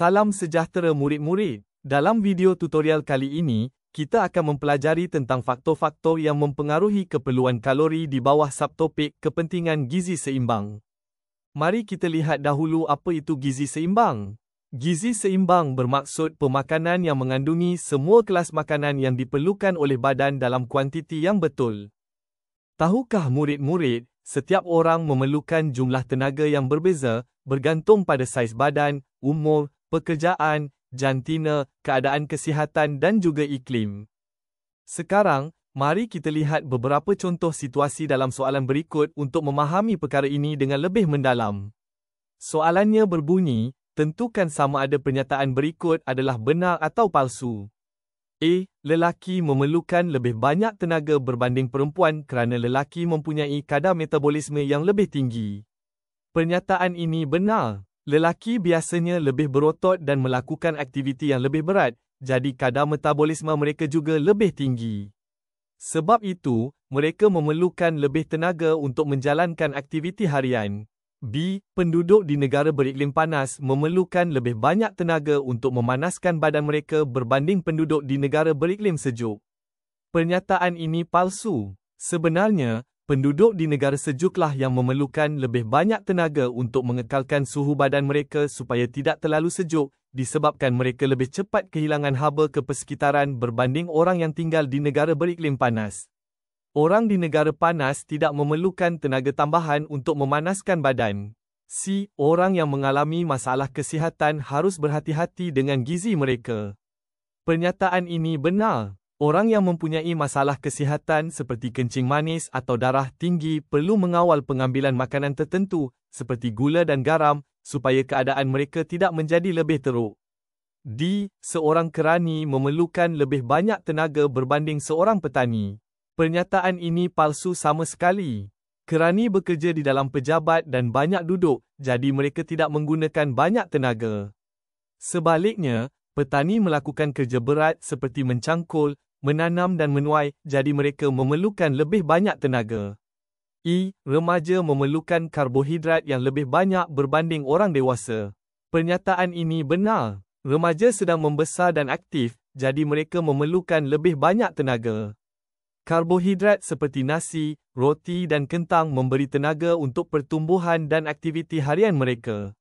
Salam sejahtera murid-murid. Dalam video tutorial kali ini, kita akan mempelajari tentang faktor-faktor yang mempengaruhi keperluan kalori di bawah subtopik kepentingan gizi seimbang. Mari kita lihat dahulu apa itu gizi seimbang. Gizi seimbang bermaksud pemakanan yang mengandungi semua kelas makanan yang diperlukan oleh badan dalam kuantiti yang betul. Tahukah murid-murid, setiap orang memerlukan jumlah tenaga yang berbeza, bergantung pada saiz badan, umur, pekerjaan, jantina, keadaan kesihatan dan juga iklim. Sekarang, mari kita lihat beberapa contoh situasi dalam soalan berikut untuk memahami perkara ini dengan lebih mendalam. Soalannya berbunyi, tentukan sama ada pernyataan berikut adalah benar atau palsu. A. Lelaki memerlukan lebih banyak tenaga berbanding perempuan kerana lelaki mempunyai kadar metabolisme yang lebih tinggi. Pernyataan ini benar. Lelaki biasanya lebih berotot dan melakukan aktiviti yang lebih berat, jadi kadar metabolisme mereka juga lebih tinggi. Sebab itu, mereka memerlukan lebih tenaga untuk menjalankan aktiviti harian. B. Penduduk di negara beriklim panas memerlukan lebih banyak tenaga untuk memanaskan badan mereka berbanding penduduk di negara beriklim sejuk. Pernyataan ini palsu. Sebenarnya, penduduk di negara sejuklah yang memerlukan lebih banyak tenaga untuk mengekalkan suhu badan mereka supaya tidak terlalu sejuk, disebabkan mereka lebih cepat kehilangan haba ke persekitaran berbanding orang yang tinggal di negara beriklim panas. Orang di negara panas tidak memerlukan tenaga tambahan untuk memanaskan badan. C. Orang yang mengalami masalah kesihatan harus berhati-hati dengan gizi mereka. Pernyataan ini benar. Orang yang mempunyai masalah kesihatan seperti kencing manis atau darah tinggi perlu mengawal pengambilan makanan tertentu, seperti gula dan garam, supaya keadaan mereka tidak menjadi lebih teruk. D. Seorang kerani memerlukan lebih banyak tenaga berbanding seorang petani. Pernyataan ini palsu sama sekali. Kerani bekerja di dalam pejabat dan banyak duduk, jadi mereka tidak menggunakan banyak tenaga. Sebaliknya, petani melakukan kerja berat seperti mencangkul, menanam dan menuai, jadi mereka memerlukan lebih banyak tenaga. E. Remaja memerlukan karbohidrat yang lebih banyak berbanding orang dewasa. Pernyataan ini benar. Remaja sedang membesar dan aktif, jadi mereka memerlukan lebih banyak tenaga. Karbohidrat seperti nasi, roti dan kentang memberi tenaga untuk pertumbuhan dan aktiviti harian mereka.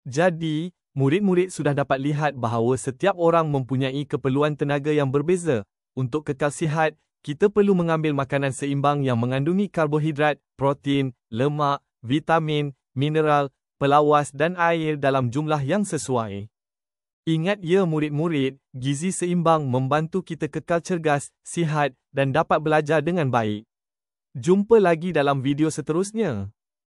Jadi, murid-murid sudah dapat lihat bahawa setiap orang mempunyai keperluan tenaga yang berbeza. Untuk kekal sihat, kita perlu mengambil makanan seimbang yang mengandungi karbohidrat, protein, lemak, vitamin, mineral, pelawas dan air dalam jumlah yang sesuai. Ingat ya murid-murid, gizi seimbang membantu kita kekal cergas, sihat dan dapat belajar dengan baik. Jumpa lagi dalam video seterusnya.